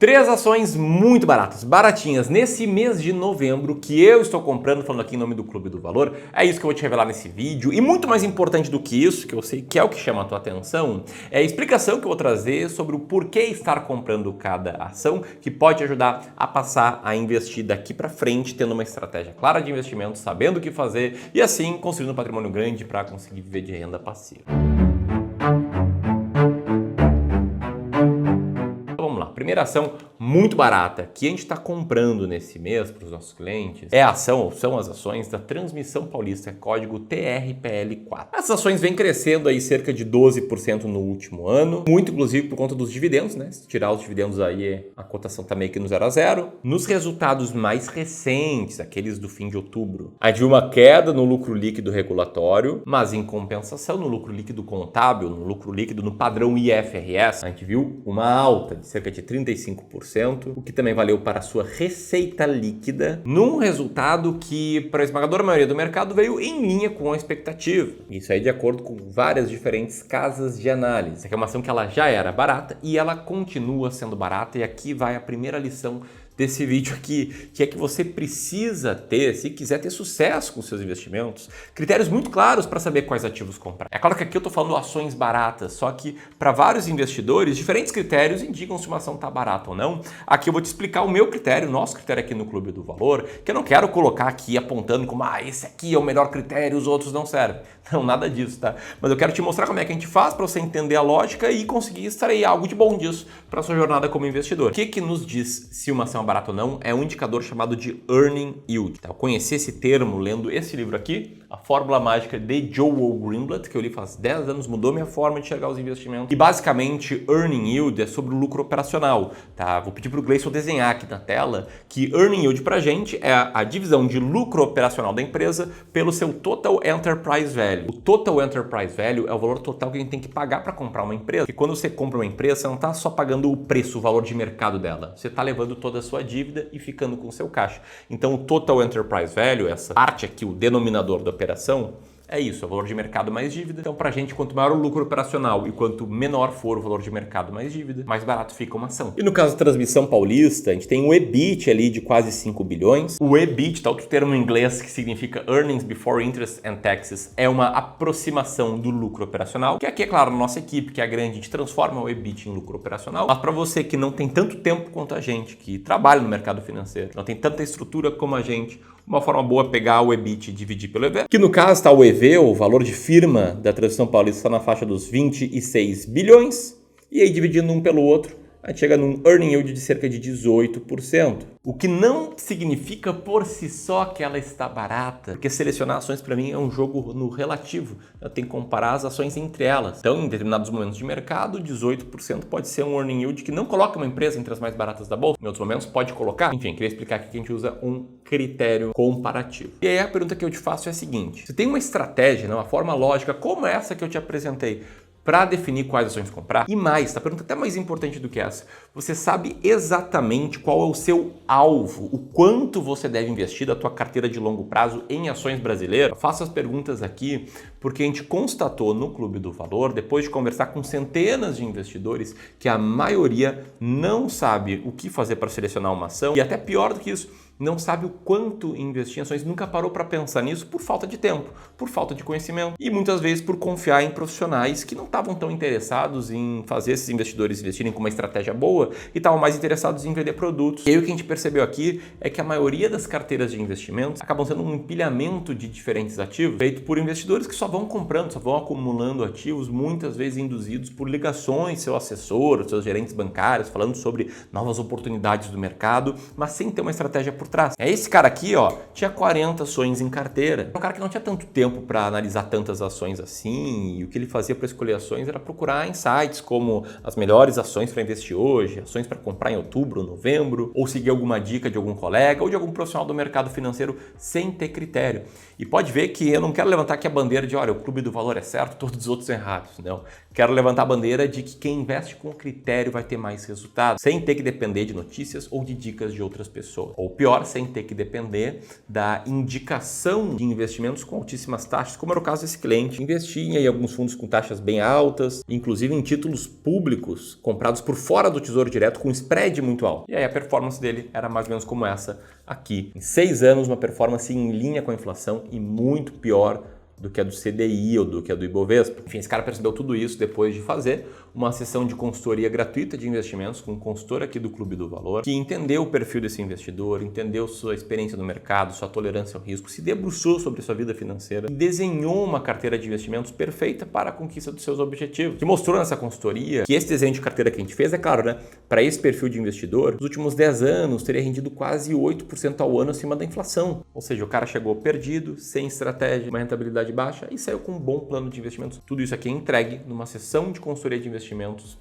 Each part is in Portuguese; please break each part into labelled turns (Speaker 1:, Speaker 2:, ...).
Speaker 1: Três ações muito baratas, baratinhas, nesse mês de novembro que eu estou comprando, falando aqui em nome do Clube do Valor. É isso que eu vou te revelar nesse vídeo. E muito mais importante do que isso, que eu sei que é o que chama a tua atenção, é a explicação que eu vou trazer sobre o porquê estar comprando cada ação, que pode ajudar a passar a investir daqui para frente, tendo uma estratégia clara de investimento, sabendo o que fazer e assim construindo um patrimônio grande para conseguir viver de renda passiva. Primeira ação muito barata que a gente está comprando nesse mês para os nossos clientes é a ação, ou são as ações da Transmissão Paulista, código TRPL4. Essas ações vêm crescendo aí cerca de 12% no último ano, muito inclusive por conta dos dividendos, né? Se tirar os dividendos aí, a cotação está meio que no 0 a 0. Nos resultados mais recentes, aqueles do fim de outubro, a gente viu uma queda no lucro líquido regulatório, mas em compensação no lucro líquido contábil, no lucro líquido no padrão IFRS, a gente viu uma alta de cerca de 35%, o que também valeu para a sua receita líquida, num resultado que, para a esmagadora maioria do mercado, veio em linha com a expectativa. Isso aí de acordo com várias diferentes casas de análise. Essa aqui é uma ação que ela já era barata e ela continua sendo barata, e aqui vai a primeira lição desse vídeo aqui, que é que você precisa ter, se quiser ter sucesso com seus investimentos, critérios muito claros para saber quais ativos comprar. É claro que aqui eu estou falando ações baratas, só que para vários investidores, diferentes critérios indicam se uma ação está barata ou não. Aqui eu vou te explicar o meu critério, nosso critério aqui no Clube do Valor, que eu não quero colocar aqui apontando como, esse aqui é o melhor critério, os outros não servem. Não, nada disso, tá? Mas eu quero te mostrar como é que a gente faz para você entender a lógica e conseguir extrair algo de bom disso para sua jornada como investidor. O que nos diz se uma ação é barata ou não? É um indicador chamado de Earning Yield. Tá? Eu conheci esse termo lendo esse livro aqui, A Fórmula Mágica de Joel Greenblatt, que eu li faz 10 anos, mudou minha forma de enxergar os investimentos. E basicamente, Earning Yield é sobre o lucro operacional. Tá? Vou pedir para o Gleison desenhar aqui na tela que Earning Yield para a gente é a divisão de lucro operacional da empresa pelo seu Total Enterprise Value. O Total Enterprise Value é o valor total que a gente tem que pagar para comprar uma empresa. E quando você compra uma empresa, você não está só pagando o preço, o valor de mercado dela. Você está levando toda a sua dívida e ficando com o seu caixa. Então o Total Enterprise Value, essa parte aqui, o denominador da operação, é isso, é o valor de mercado mais dívida. Então, pra gente, quanto maior o lucro operacional e quanto menor for o valor de mercado mais dívida, mais barato fica uma ação. E no caso da Transmissão Paulista, a gente tem um EBIT ali de quase 5 bilhões. O EBIT, tá outro termo em inglês que significa Earnings Before Interest and Taxes, é uma aproximação do lucro operacional, que aqui, é claro, na nossa equipe, que é a grande, a gente transforma o EBIT em lucro operacional. Mas para você que não tem tanto tempo quanto a gente, que trabalha no mercado financeiro, que não tem tanta estrutura como a gente, uma forma boa é pegar o EBIT e dividir pelo EV, que no caso está o EV, o valor de firma da Transmissão Paulista, está na faixa dos 26 bilhões, e aí dividindo um pelo outro, a gente chega num earning yield de cerca de 18%. O que não significa por si só que ela está barata, porque selecionar ações para mim é um jogo no relativo. Eu tenho que comparar as ações entre elas. Então, em determinados momentos de mercado, 18% pode ser um earning yield que não coloca uma empresa entre as mais baratas da bolsa. Em outros momentos pode colocar. Enfim, queria explicar aqui que a gente usa um critério comparativo. E aí a pergunta que eu te faço é a seguinte: você tem uma estratégia, uma forma lógica como essa que eu te apresentei, para definir quais ações comprar? E mais, a pergunta até mais importante do que essa: você sabe exatamente qual é o seu alvo, o quanto você deve investir da tua carteira de longo prazo em ações brasileiras? Eu faço as perguntas aqui porque a gente constatou no Clube do Valor, depois de conversar com centenas de investidores, que a maioria não sabe o que fazer para selecionar uma ação, e até pior do que isso, não sabe o quanto investir em ações, nunca parou para pensar nisso por falta de tempo, por falta de conhecimento e muitas vezes por confiar em profissionais que não estavam tão interessados em fazer esses investidores investirem com uma estratégia boa e estavam mais interessados em vender produtos. E aí o que a gente percebeu aqui é que a maioria das carteiras de investimentos acabam sendo um empilhamento de diferentes ativos feito por investidores que só vão comprando, só vão acumulando ativos, muitas vezes induzidos por ligações, seu assessor, seus gerentes bancários, falando sobre novas oportunidades do mercado, mas sem ter uma estratégia por trás. Esse cara aqui, tinha 40 ações em carteira. É um cara que não tinha tanto tempo para analisar tantas ações assim, e o que ele fazia para escolher ações era procurar em sites como as melhores ações para investir hoje, ações para comprar em outubro, novembro, ou seguir alguma dica de algum colega ou de algum profissional do mercado financeiro sem ter critério. E pode ver que eu não quero levantar aqui a bandeira de, olha, o Clube do Valor é certo, todos os outros errados. Não. Quero levantar a bandeira de que quem investe com critério vai ter mais resultado, sem ter que depender de notícias ou de dicas de outras pessoas. Ou pior, melhor sem ter que depender da indicação de investimentos com altíssimas taxas, como era o caso desse cliente. Investia em alguns fundos com taxas bem altas, inclusive em títulos públicos comprados por fora do Tesouro Direto com spread muito alto. E aí a performance dele era mais ou menos como essa aqui. Em 6 anos, uma performance em linha com a inflação e muito pior do que a do CDI ou do que a do Ibovespa. Enfim, esse cara percebeu tudo isso depois de fazer uma sessão de consultoria gratuita de investimentos com um consultor aqui do Clube do Valor, que entendeu o perfil desse investidor, entendeu sua experiência no mercado, sua tolerância ao risco, se debruçou sobre sua vida financeira e desenhou uma carteira de investimentos perfeita para a conquista dos seus objetivos. Que mostrou nessa consultoria que esse desenho de carteira que a gente fez, é claro, né, para esse perfil de investidor, nos últimos 10 anos teria rendido quase 8% ao ano acima da inflação. Ou seja, o cara chegou perdido, sem estratégia, uma rentabilidade baixa e saiu com um bom plano de investimentos. Tudo isso aqui é entregue numa sessão de consultoria de investimentos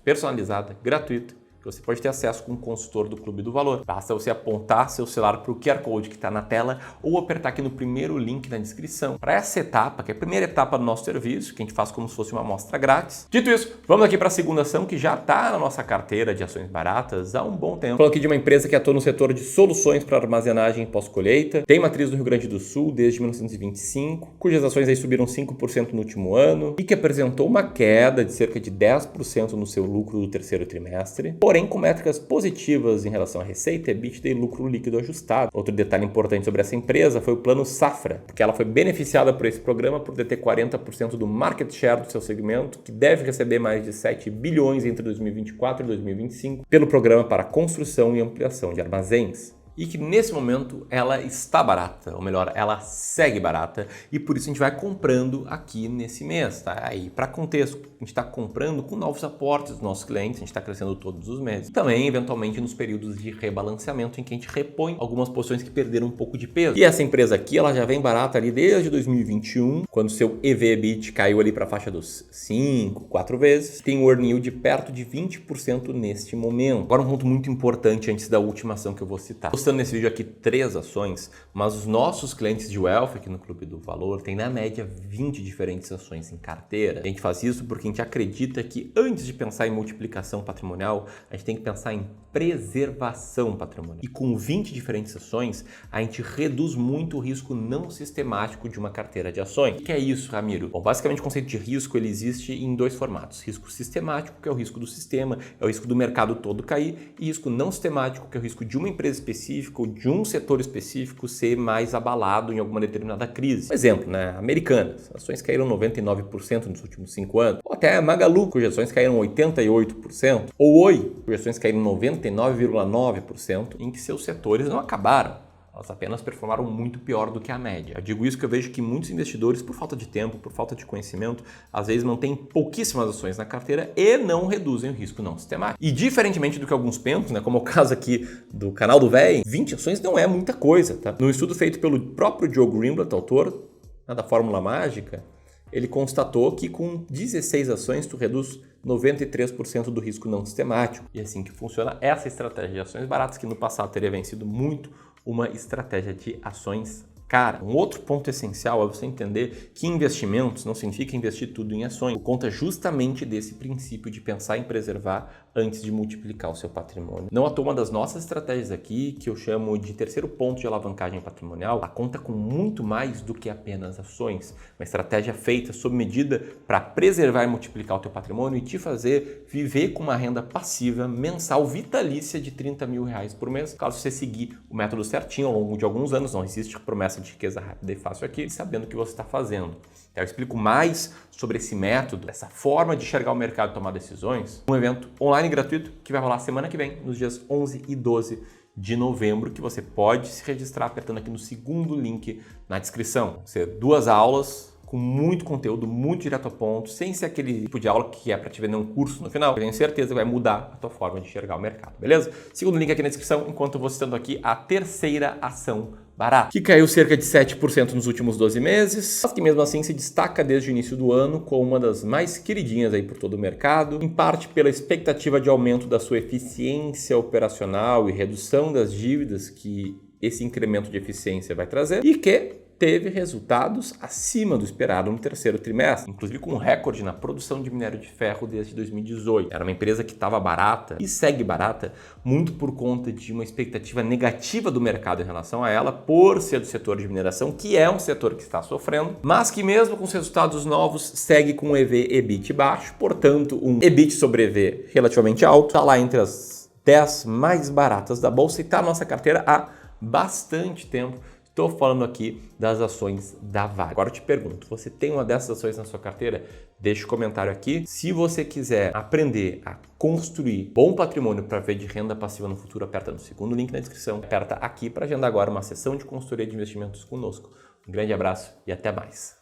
Speaker 1: personalizada, gratuita, que você pode ter acesso com um consultor do Clube do Valor. Basta você apontar seu celular para o QR Code que está na tela ou apertar aqui no primeiro link na descrição. Para essa etapa, que é a primeira etapa do nosso serviço, que a gente faz como se fosse uma amostra grátis. Dito isso, vamos aqui para a segunda ação que já está na nossa carteira de ações baratas há um bom tempo. Falando aqui de uma empresa que atua no setor de soluções para armazenagem pós-colheita, tem matriz no Rio Grande do Sul desde 1925, cujas ações aí subiram 5% no último ano e que apresentou uma queda de cerca de 10% no seu lucro do terceiro trimestre, porém com métricas positivas em relação à receita, EBITDA e lucro líquido ajustado. Outro detalhe importante sobre essa empresa foi o plano Safra, porque ela foi beneficiada por esse programa por deter 40% do market share do seu segmento, que deve receber mais de 7 bilhões entre 2024 e 2025 pelo programa para construção e ampliação de armazéns. E que nesse momento ela está barata, ou melhor, ela segue barata, e por isso a gente vai comprando aqui nesse mês, tá? Aí, para contexto, a gente está comprando com novos aportes dos nossos clientes, a gente está crescendo todos os meses. E também, eventualmente, nos períodos de rebalanceamento, em que a gente repõe algumas posições que perderam um pouco de peso. E essa empresa aqui, ela já vem barata ali desde 2021, quando seu EV/EBIT caiu ali para a faixa dos 5, 4 vezes. Tem um earning yield de perto de 20% neste momento. Agora um ponto muito importante antes da última ação que eu vou citar. Mostrando nesse vídeo aqui 3 ações, mas os nossos clientes de Wealth aqui no Clube do Valor têm na média 20 diferentes ações em carteira. A gente faz isso porque a gente acredita que antes de pensar em multiplicação patrimonial, a gente tem que pensar em preservação patrimonial. E com 20 diferentes ações, a gente reduz muito o risco não sistemático de uma carteira de ações. O que é isso, Ramiro? Bom, basicamente o conceito de risco ele existe em 2 formatos. Risco sistemático, que é o risco do sistema, é o risco do mercado todo cair, e risco não sistemático, que é o risco de uma empresa específica ou de um setor específico ser mais abalado em alguma determinada crise. Por exemplo, né, Americanas, ações caíram 99% nos últimos 5 anos. Ou até a Magalu, cujas ações caíram 88%. Ou Oi, cujas ações caíram 99,9%, em que seus setores não acabaram. Elas apenas performaram muito pior do que a média. Eu digo isso porque eu vejo que muitos investidores, por falta de tempo, por falta de conhecimento, às vezes mantêm pouquíssimas ações na carteira e não reduzem o risco não sistemático. E diferentemente do que alguns pensam, né, como é o caso aqui do canal do Véi, 20 ações não é muita coisa, tá? No estudo feito pelo próprio Joe Greenblatt, autor, né, da Fórmula Mágica, ele constatou que com 16 ações tu reduz 93% do risco não sistemático. E é assim que funciona essa estratégia de ações baratas, que no passado teria vencido muito uma estratégia de ações caras. Um outro ponto essencial é você entender que investimentos não significa investir tudo em ações. Por conta justamente desse princípio de pensar em preservar antes de multiplicar o seu patrimônio. Não à toa, uma das nossas estratégias aqui, que eu chamo de terceiro ponto de alavancagem patrimonial, ela conta com muito mais do que apenas ações. Uma estratégia feita sob medida para preservar e multiplicar o teu patrimônio e te fazer viver com uma renda passiva mensal vitalícia de R$30 mil por mês, caso você seguir o método certinho ao longo de alguns anos. Não existe promessa de riqueza rápida e fácil aqui, sabendo o que você está fazendo. Eu explico mais sobre esse método, essa forma de enxergar o mercado e tomar decisões, um evento online gratuito que vai rolar semana que vem, nos dias 11 e 12 de novembro, que você pode se registrar apertando aqui no segundo link na descrição. Vão ser 2 aulas com muito conteúdo, muito direto ao ponto, sem ser aquele tipo de aula que é para te vender um curso no final. Eu tenho certeza que vai mudar a tua forma de enxergar o mercado, beleza? Segundo link aqui na descrição, enquanto eu vou citando aqui a terceira ação barata, que caiu cerca de 7% nos últimos 12 meses, mas que mesmo assim se destaca desde o início do ano como uma das mais queridinhas aí por todo o mercado, em parte pela expectativa de aumento da sua eficiência operacional e redução das dívidas que esse incremento de eficiência vai trazer, e que teve resultados acima do esperado no terceiro trimestre, inclusive com um recorde na produção de minério de ferro desde 2018. Era uma empresa que estava barata e segue barata muito por conta de uma expectativa negativa do mercado em relação a ela, por ser do setor de mineração, que é um setor que está sofrendo, mas que mesmo com os resultados novos segue com um EV/EBIT baixo, portanto um EBIT sobre EV relativamente alto, está lá entre as 10 mais baratas da bolsa e está na nossa carteira há bastante tempo. Estou falando aqui das ações da Vale. Agora eu te pergunto, você tem uma dessas ações na sua carteira? Deixa um comentário aqui. Se você quiser aprender a construir bom patrimônio para ver de renda passiva no futuro, aperta no segundo link na descrição. Aperta aqui para agendar agora uma sessão de consultoria de investimentos conosco. Um grande abraço e até mais.